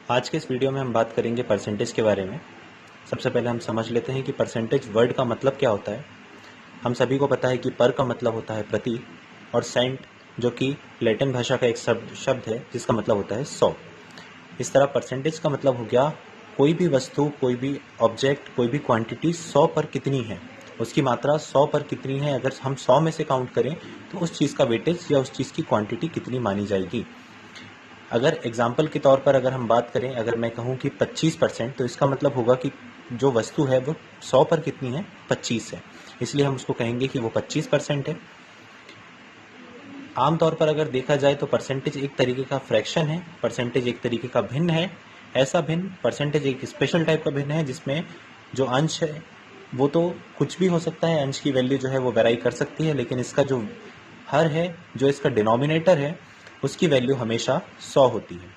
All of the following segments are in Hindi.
आज के इस वीडियो में हम बात करेंगे परसेंटेज के बारे में। सबसे पहले हम समझ लेते हैं कि परसेंटेज वर्ड का मतलब क्या होता है। हम सभी को पता है कि पर का मतलब होता है प्रति और सेंट जो कि लैटिन भाषा का एक शब्द है जिसका मतलब होता है 100। इस तरह परसेंटेज का मतलब हो गया कोई भी वस्तु, कोई भी ऑब्जेक्ट, कोई भी क्वांटिटी 100 पर कितनी है, उसकी मात्रा 100 पर कितनी है। अगर हम 100 में से काउंट करें तो उस चीज़ का वेटेज या उस चीज़ की क्वांटिटी कितनी मानी जाएगी। अगर एग्जाम्पल के तौर पर अगर हम बात करें, अगर मैं कहूँ कि 25%, तो इसका मतलब होगा कि जो वस्तु है वो 100 पर कितनी है, 25 है, इसलिए हम उसको कहेंगे कि वो 25% है। आमतौर पर अगर देखा जाए तो परसेंटेज एक तरीके का फ्रैक्शन है, परसेंटेज एक तरीके का भिन्न है। ऐसा भिन्न परसेंटेज एक स्पेशल टाइप का भिन्न है जिसमें जो अंश है वो तो कुछ भी हो सकता है, अंश की वैल्यू जो है वो वेराई कर सकती है, लेकिन इसका जो हर है, जो इसका डिनोमिनेटर है, उसकी वैल्यू हमेशा 100 होती है।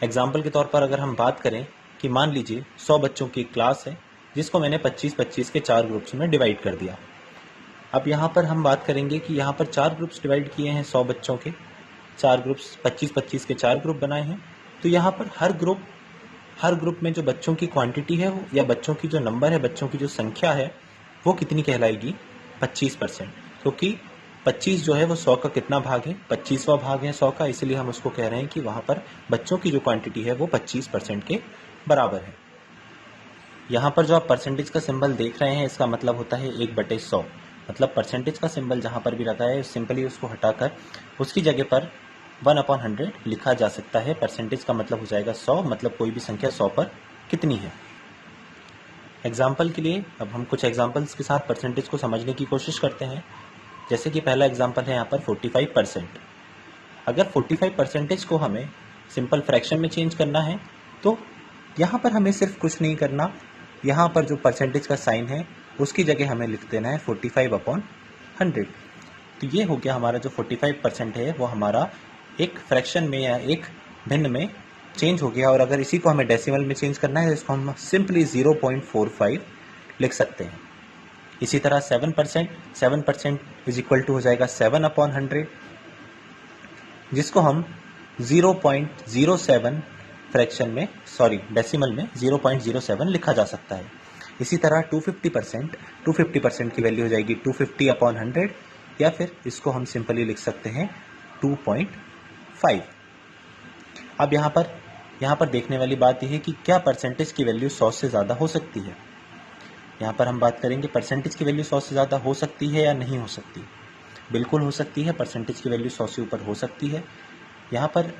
एग्जाम्पल के तौर पर अगर हम बात करें कि मान लीजिए 100 बच्चों की क्लास है जिसको मैंने 25-25 के 4 ग्रुप्स में डिवाइड कर दिया। अब यहाँ पर हम बात करेंगे कि यहाँ पर 4 ग्रुप्स डिवाइड किए हैं 100 बच्चों के, 4 ग्रुप्स 25-25 के 4 ग्रुप बनाए हैं। तो यहाँ पर हर ग्रुप में जो बच्चों की क्वांटिटी है वो, या बच्चों की जो नंबर है, बच्चों की जो संख्या है, वो कितनी कहलाएगी, 25%। क्योंकि 25 जो है वो 100 का कितना भाग है, 25वां भाग है 100 का, इसलिए हम उसको कह रहे हैं कि वहाँ पर बच्चों की जो क्वांटिटी है वो 25% के बराबर है। यहाँ पर जो आप परसेंटेज का सिंबल देख रहे हैं इसका मतलब होता है 1/100। मतलब परसेंटेज का सिंबल जहाँ पर भी लगा है सिंपली उसको हटाकर उसकी जगह पर 1/100 लिखा जा सकता है। परसेंटेज का मतलब हो जाएगा 100, मतलब कोई भी संख्या 100 पर कितनी है। एग्जाम्पल के लिए अब हम कुछ एग्जाम्पल्स के साथ परसेंटेज को समझने की कोशिश करते हैं। जैसे कि पहला एग्जाम्पल है यहाँ पर 45%। अगर 45% को हमें सिंपल फ्रैक्शन में चेंज करना है तो यहाँ पर हमें सिर्फ कुछ नहीं करना, यहाँ पर जो परसेंटेज का साइन है उसकी जगह हमें लिख देना है 45/100। तो ये हो गया हमारा जो 45% है वो हमारा एक फ्रैक्शन में या एक भिन्न में चेंज हो गया। और अगर इसी को हमें डेसिमल में चेंज करना है तो इसको हम सिंपली 0.45 लिख सकते हैं। इसी तरह 7% इज इक्वल टू हो जाएगा 7/100, जिसको हम 0.07 फ्रैक्शन में, डेसिमल में 0.07 लिखा जा सकता है। इसी तरह 250% की वैल्यू हो जाएगी 250/100, या फिर इसको हम सिंपली लिख सकते हैं 2.5। अब यहाँ पर देखने वाली बात यह है कि क्या परसेंटेज की वैल्यू 100 से ज़्यादा हो सकती है। यहाँ पर हम बात करेंगे परसेंटेज की वैल्यू 100 से ज़्यादा हो सकती है या नहीं हो सकती। बिल्कुल हो सकती है, परसेंटेज की वैल्यू 100 से ऊपर हो सकती है। यहाँ पर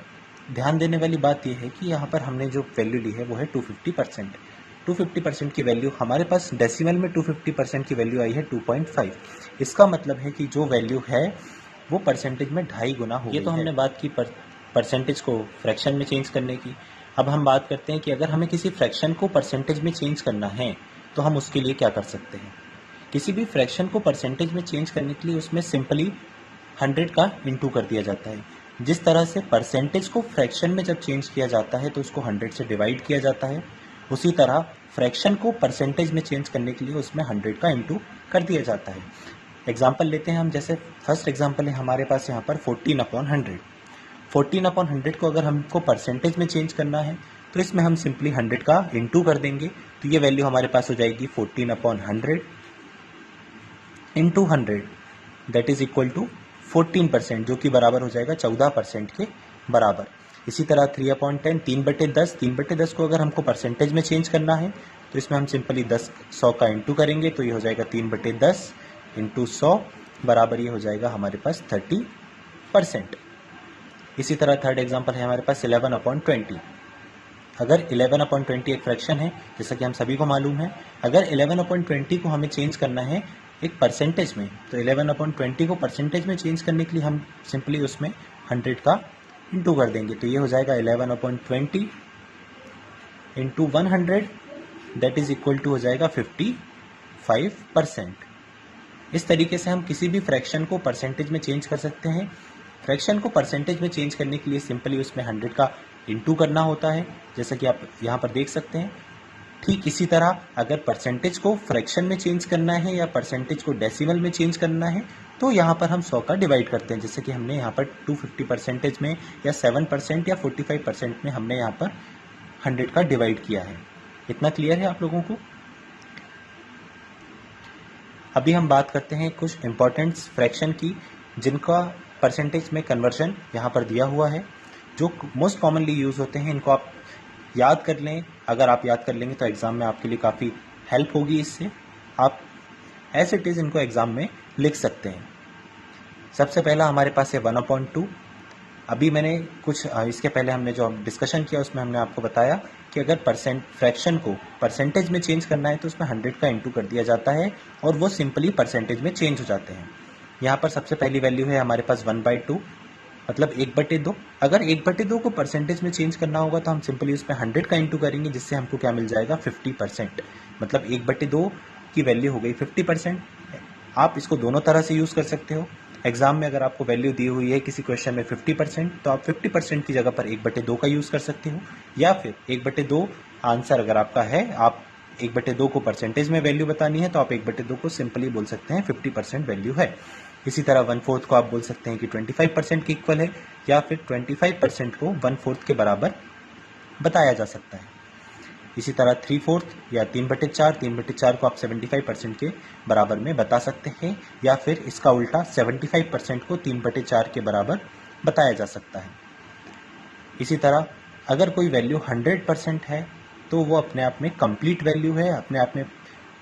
ध्यान देने वाली बात यह है कि यहाँ पर हमने जो वैल्यू ली है वो है 250%। 250% की वैल्यू हमारे पास डेसिमल में 250% की वैल्यू आई है 2.5। इसका मतलब है कि जो वैल्यू है वो परसेंटेज में 2.5 गुना हो गई है। ये तो हमने बात की परसेंटेज को फ्रैक्शन में चेंज करने की। अब हम बात करते हैं कि अगर हमें किसी फ्रैक्शन को परसेंटेज में चेंज करना है तो हम उसके लिए क्या कर सकते हैं। किसी भी फ्रैक्शन को परसेंटेज में चेंज करने के लिए उसमें सिंपली 100 का इंटू कर दिया जाता है। जिस तरह से परसेंटेज को फ्रैक्शन में जब चेंज किया जाता है तो उसको 100 से डिवाइड किया जाता है, उसी तरह फ्रैक्शन को परसेंटेज में चेंज करने के लिए उसमें 100 का इंटू कर दिया जाता है। एग्जाम्पल लेते हैं हम, जैसे फर्स्ट एग्जाम्पल है हमारे पास यहाँ पर 14/100। 14/100 को अगर हमको परसेंटेज में चेंज करना है तो इसमें हम सिंपली 100 का इंटू कर देंगे, तो ये वैल्यू हमारे पास हो जाएगी 14/100 into 100, that is equal to 14%, जो कि बराबर हो जाएगा 14% के बराबर। इसी तरह 3/10, 3/10, 3/10 को अगर हमको परसेंटेज में चेंज करना है तो इसमें हम सिंपली 100 का इंटू करेंगे, तो ये हो जाएगा 3/10 इंटू 100 बराबर ये हो जाएगा हमारे पास 30%। इसी तरह थर्ड एग्जाम्पल है हमारे पास 11/20। अगर 11/20 एक फ्रैक्शन है, जैसा कि हम सभी को मालूम है, अगर 11/20 को हमें चेंज करना है एक परसेंटेज में, तो 11/20 को परसेंटेज में चेंज करने के लिए हम सिंपली उसमें 100 का इंटू कर देंगे, तो ये हो जाएगा 11/20 into 100, that is equal to हो जाएगा 55%। इस तरीके से हम किसी भी फ्रैक्शन को परसेंटेज में चेंज कर सकते हैं। फ्रैक्शन को परसेंटेज में चेंज करने के लिए सिंपली उसमें 100 का इंटू करना होता है, जैसा कि आप यहाँ पर देख सकते हैं। ठीक इसी तरह अगर परसेंटेज को फ्रैक्शन में चेंज करना है या परसेंटेज को डेसिमल में चेंज करना है तो यहाँ पर हम 100 का डिवाइड करते हैं, जैसे कि हमने यहाँ पर 250% में या 7% या 45% में हमने यहाँ पर 100 का डिवाइड किया है। इतना क्लियर है आप लोगों को? अभी हम बात करते हैं कुछ इम्पोर्टेंट फ्रैक्शन की जिनका परसेंटेज में कन्वर्जन यहाँ पर दिया हुआ है, जो मोस्ट कॉमनली यूज़ होते हैं। इनको आप याद कर लें। अगर आप याद कर लेंगे तो एग्ज़ाम में आपके लिए काफ़ी हेल्प होगी। इससे आप एज इट इज़ इनको एग्ज़ाम में लिख सकते हैं। सबसे पहला हमारे पास है 1/2। अभी मैंने कुछ इसके पहले हमने जो डिस्कशन किया उसमें हमने आपको बताया कि अगर फ्रैक्शन को परसेंटेज में चेंज करना है तो उसमें 100 का इंटू कर दिया जाता है और वो सिंपली परसेंटेज में चेंज हो जाते हैं। यहाँ पर सबसे पहली वैल्यू है हमारे पास 1/2, मतलब 1/2। अगर 1/2 को परसेंटेज में चेंज करना होगा तो हम सिंपली उसमें 100 का इंटू करेंगे, जिससे हमको क्या मिल जाएगा 50%। मतलब 1/2 की वैल्यू हो गई 50%। आप इसको दोनों तरह से यूज़ कर सकते हो। एग्जाम में अगर आपको वैल्यू दी हुई है किसी क्वेश्चन में 50%, तो आप 50% की जगह पर 1/2 का यूज़ कर सकते हो। या फिर 1/2 आंसर अगर आपका है, आप 1/2 को परसेंटेज में वैल्यू बतानी है तो आप 1/2 को सिंपली बोल सकते हैं 50% वैल्यू है। इसी तरह 1/4 को आप बोल सकते हैं कि 25% के इक्वल है, या फिर 25% को 1/4 के बराबर बताया जा सकता है। इसी तरह 3/4 या 3/4, 3/4 को आप 75% के बराबर में बता सकते हैं, या फिर इसका उल्टा 75% को 3/4 के बराबर बताया जा सकता है। इसी तरह अगर कोई वैल्यू 100% है तो वो अपने आप में कंप्लीट वैल्यू है, अपने आप में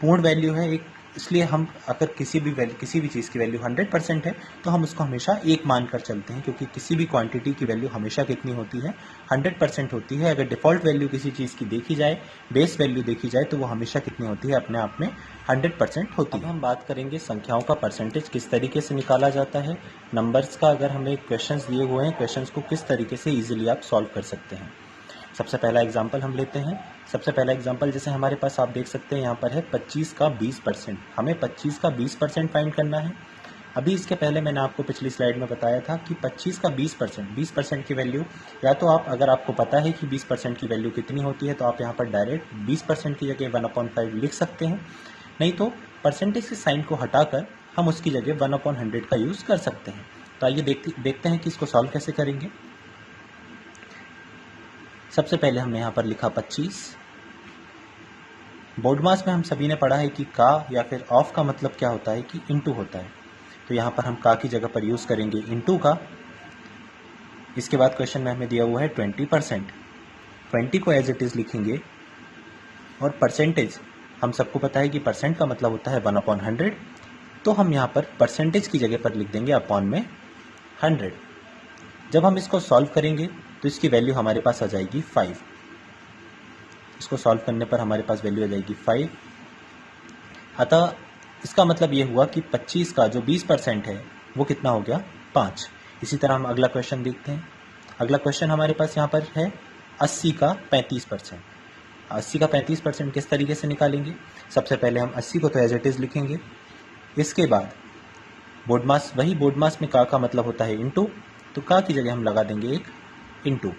पूर्ण वैल्यू है एक। इसलिए हम अगर किसी भी चीज़ की वैल्यू 100% है तो हम उसको हमेशा एक मानकर चलते हैं, क्योंकि किसी भी क्वांटिटी की वैल्यू हमेशा कितनी होती है, 100% होती है। अगर डिफ़ॉल्ट वैल्यू किसी चीज़ की देखी जाए, बेस वैल्यू देखी जाए, तो वो हमेशा कितनी होती है, अपने आप में 100% होती है। अब हम बात करेंगे संख्याओं का परसेंटेज किस तरीके से निकाला जाता है। नंबर्स का अगर हमें क्वेश्चंस दिए हुए हैं, क्वेश्चंस को किस तरीके से ईजिली आप सॉल्व कर सकते हैं। सबसे पहला एग्जाम्पल हम लेते हैं। सबसे पहला एग्जाम्पल जैसे हमारे पास आप देख सकते हैं यहाँ पर है 25 का 20%। हमें 25 का 20% फाइंड करना है। अभी इसके पहले मैंने आपको पिछली स्लाइड में बताया था कि 25 का 20% की वैल्यू, या तो आप अगर आपको पता है कि 20% की वैल्यू कितनी होती है तो आप यहाँ पर डायरेक्ट 20% की जगह 1/5 लिख सकते हैं। नहीं तो परसेंटेज के साइन को हटाकर हम उसकी जगह 1/100 का यूज़ कर सकते हैं। तो आइए देखते हैं कि इसको सॉल्व कैसे करेंगे। सबसे पहले हमने यहाँ पर लिखा 25। बोर्ड मास में हम सभी ने पढ़ा है कि का या फिर ऑफ का मतलब क्या होता है कि इनटू होता है। तो यहाँ पर हम का की जगह पर यूज़ करेंगे इनटू का। इसके बाद क्वेश्चन में हमें दिया हुआ है 20%। 20 को एज इट इज़ लिखेंगे, और परसेंटेज हम सबको पता है कि परसेंट का मतलब होता है 1/100। तो हम यहाँ पर परसेंटेज की जगह पर लिख देंगे अपॉन में 100। जब हम इसको सॉल्व करेंगे तो इसकी वैल्यू हमारे पास आ जाएगी 5। इसको सॉल्व करने पर हमारे पास वैल्यू आ जाएगी 5। अतः इसका मतलब ये हुआ कि 25 का जो 20% है वो कितना हो गया, 5। इसी तरह हम अगला क्वेश्चन देखते हैं। अगला क्वेश्चन हमारे पास यहाँ पर है 80 का 35%। 80 का 35% किस तरीके से निकालेंगे। सबसे पहले हम 80 को तो एज इट इज़ लिखेंगे। इसके बाद बोर्ड मास, वही बोर्ड मास में का मतलब होता है इनटू, तो का की जगह हम लगा देंगे एक इनटू।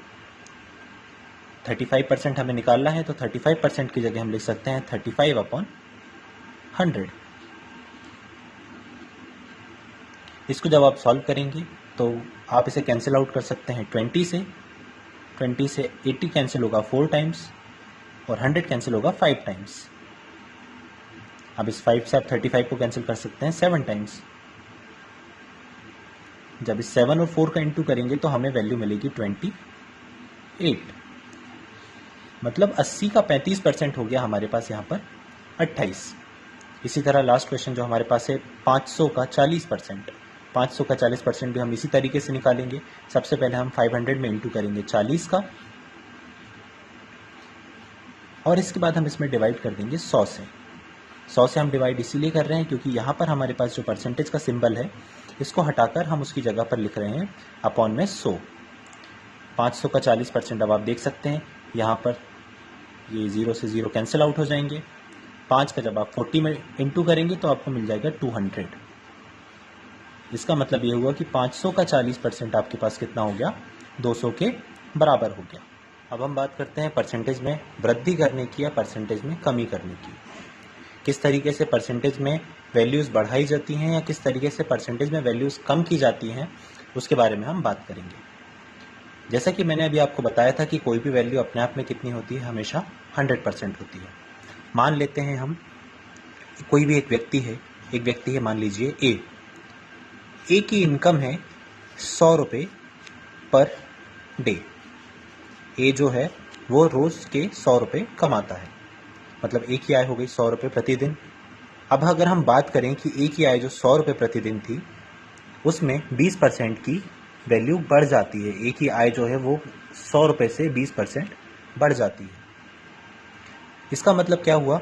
35% हमें निकालना है तो 35% की जगह हम लिख सकते हैं 35/100। इसको जब आप सॉल्व करेंगे तो आप इसे कैंसिल आउट कर सकते हैं 20 से। 20 से 80 कैंसिल होगा 4 टाइम्स, और 100 कैंसिल होगा 5 टाइम्स। अब इस 5 से आप 35 को कैंसिल कर सकते हैं 7 टाइम्स। जब इस 7 और 4 का इंटू करेंगे तो हमें वैल्यू मिलेगी 28। मतलब 80 का 35% हो गया हमारे पास यहाँ पर 28। इसी तरह लास्ट क्वेश्चन जो हमारे पास है 500 का 40%। 500 का 40% भी हम इसी तरीके से निकालेंगे। सबसे पहले हम 500 में इंटू करेंगे 40 का, और इसके बाद हम इसमें डिवाइड कर देंगे 100 से। 100 से हम डिवाइड इसीलिए कर रहे हैं क्योंकि यहाँ पर हमारे पास जो परसेंटेज का सिंबल है इसको हटाकर हम उसकी जगह पर लिख रहे हैं अपॉन में 100। 500 का 40%, अब आप देख सकते हैं यहाँ पर ये 0 से 0 कैंसिल आउट हो जाएंगे। 5 का जब आप 40 में इंटू करेंगे तो आपको मिल जाएगा 200। इसका मतलब ये हुआ कि 500 का 40% आपके पास कितना हो गया, 200 के बराबर हो गया। अब हम बात करते हैं परसेंटेज में वृद्धि करने की या परसेंटेज में कमी करने की। किस तरीके से परसेंटेज में वैल्यूज़ बढ़ाई जाती हैं या किस तरीके से परसेंटेज में वैल्यूज़ कम की जाती हैं, उसके बारे में हम बात करेंगे। जैसा कि मैंने अभी आपको बताया था कि कोई भी वैल्यू अपने आप में कितनी होती है, हमेशा 100% होती है। मान लेते हैं हम कोई भी एक व्यक्ति है, मान लीजिए ए की इनकम है 100 रुपये पर डे। ए जो है वो रोज़ के 100 रुपये कमाता है, मतलब ए की आय हो गई 100 रुपये प्रतिदिन। अब अगर हम बात करें कि ए की आय जो 100 रुपये प्रतिदिन थी, उसमें 20% की वैल्यू बढ़ जाती है। ए की आय जो है वो 100 रुपये से 20% बढ़ जाती है। इसका मतलब क्या हुआ?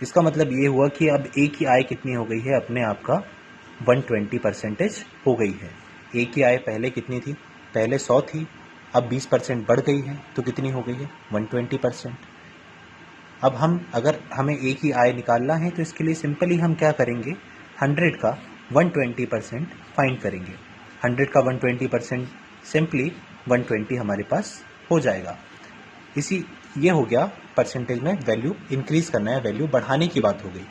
इसका मतलब ये हुआ कि अब ए की आय कितनी हो गई है, अपने आप का 120% हो गई है। ए की आय पहले कितनी थी? पहले 100 थी, अब 20% बढ़ गई है, तो कितनी हो गई है? 120%। अब अगर हमें ए की आय निकालना है तो इसके लिए सिंपली हम क्या करेंगे, 100 का 120% फाइंड करेंगे। 100 का 120% सिंपली 120 हमारे पास हो जाएगा। ये हो गया परसेंटेज में वैल्यू इंक्रीज करना है, वैल्यू बढ़ाने की बात हो गई।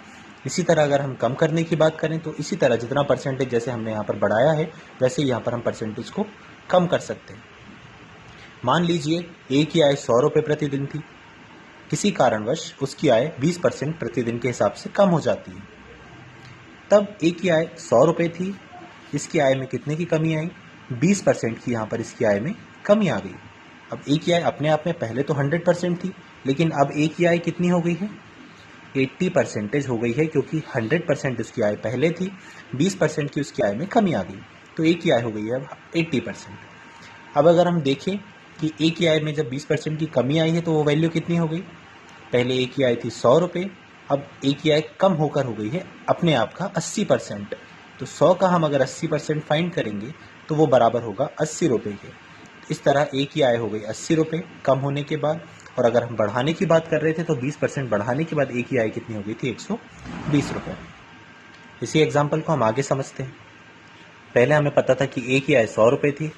इसी तरह अगर हम कम करने की बात करें तो इसी तरह जितना परसेंटेज जैसे हमने यहाँ पर बढ़ाया है, वैसे यहाँ पर हम परसेंटेज को कम कर सकते हैं। मान लीजिए ए की आय 100 रुपये प्रतिदिन थी, किसी कारणवश उसकी आय 20% प्रतिदिन के हिसाब से कम हो जाती है। तब ए की आय 100 रुपये थी, इसकी आय में कितने की कमी आई? 20% की यहाँ पर इसकी आय में कमी आ गई। अब ए की आय अपने आप में पहले तो 100% थी, लेकिन अब ए की आय कितनी हो गई है? 80% हो गई है, क्योंकि 100% उसकी आय पहले थी, 20% की उसकी आय में कमी आ गई, तो ए की आय हो गई है अब 80%। अब अगर हम देखें कि ए की आय में जब 20% की कमी आई है तो वो वैल्यू कितनी हो गई? पहले ए की आय थी 100 रुपये, अब ए की आय कम होकर हो गई है अपने आप का 80%। तो 100 का हम अगर 80% फाइंड करेंगे तो वो बराबर होगा 80 रुपये के। इस तरह ए की आय हो गई 80 रुपये कम होने के बाद। और अगर हम बढ़ाने की बात कर रहे थे तो 20% बढ़ाने के बाद ए की आय कितनी हो गई थी? 120 रुपये। इसी एग्जाम्पल को हम आगे समझते हैं। पहले हमें पता था कि ए की आय 100 रुपये थी,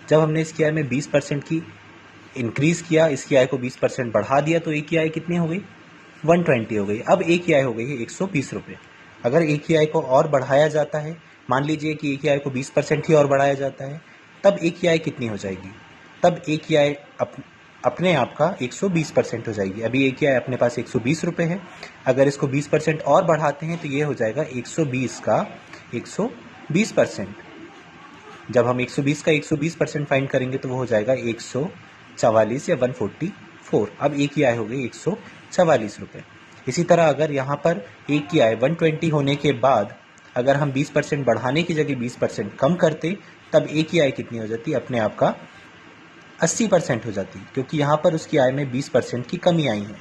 जब हमने इसकी आय में 20% की इंक्रीज़ किया, इसकी आय को 20% बढ़ा दिया, तो ए की आय कितनी हो गई? 120 हो गई। अब ए की आय हो गई है 120 रुपये। अगर ए की आय को और बढ़ाया जाता है, मान लीजिए कि ए की आय को 20% ही और बढ़ाया जाता है, तब ए की आय कितनी हो जाएगी? तब ए की आय अपने आप का 120% हो जाएगी। अभी ए की आय अपने पास 120 रुपये है, अगर इसको 20% और बढ़ाते हैं तो ये हो जाएगा 120 का 120%। जब हम 120 का 120% फाइंड करेंगे तो वो हो जाएगा 144 या 144। अब ए की आय हो गई 144 रुपये। इसी तरह अगर यहाँ पर ए की आय 120 होने के बाद अगर हम 20% बढ़ाने की जगह 20% कम करते, तब ए की आय कितनी हो जाती? अपने आप का 80% हो जाती, क्योंकि यहाँ पर उसकी आय में 20% की कमी आई है।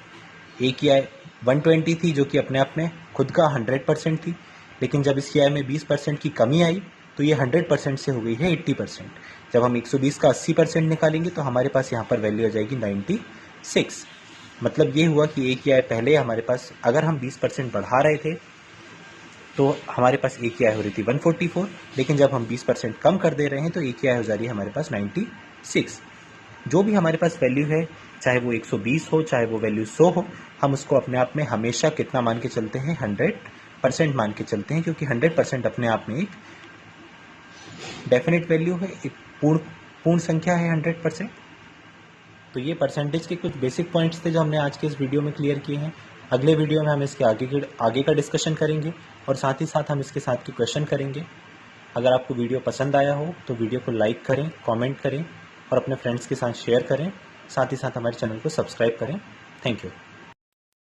ए की आय 120 थी, जो कि अपने आप में खुद का 100% थी, लेकिन जब इसकी आय में 20% की कमी आई तो ये 100% से हो गई है 80%। जब हम 120 का 80% निकालेंगे तो हमारे पास यहाँ पर वैल्यू आ जाएगी 96। मतलब ये हुआ कि ए की आय पहले हमारे पास अगर हम 20% बढ़ा रहे थे तो हमारे पास ए की आय हो रही थी 144, लेकिन जब हम 20% कम कर दे रहे हैं तो ए की आय हो जा रही है हमारे पास 96। जो भी हमारे पास वैल्यू है, चाहे वो 120 हो, चाहे वो वैल्यू 100 हो, हम उसको अपने आप में हमेशा कितना मान के चलते हैं? 100% मान के चलते हैं, क्योंकि 100% अपने आप में एक डेफिनेट वैल्यू है, एक पूर्ण संख्या है 100%। तो ये परसेंटेज के कुछ बेसिक पॉइंट्स थे जो हमने आज के इस वीडियो में क्लियर किए हैं। अगले वीडियो में हम इसके आगे का डिस्कशन करेंगे और साथ ही साथ हम इसके साथ के क्वेश्चन करेंगे। अगर आपको वीडियो पसंद आया हो तो वीडियो को लाइक करें, कमेंट करें और अपने फ्रेंड्स के साथ शेयर करें। साथ ही साथ हमारे चैनल को सब्सक्राइब करें। Thank you.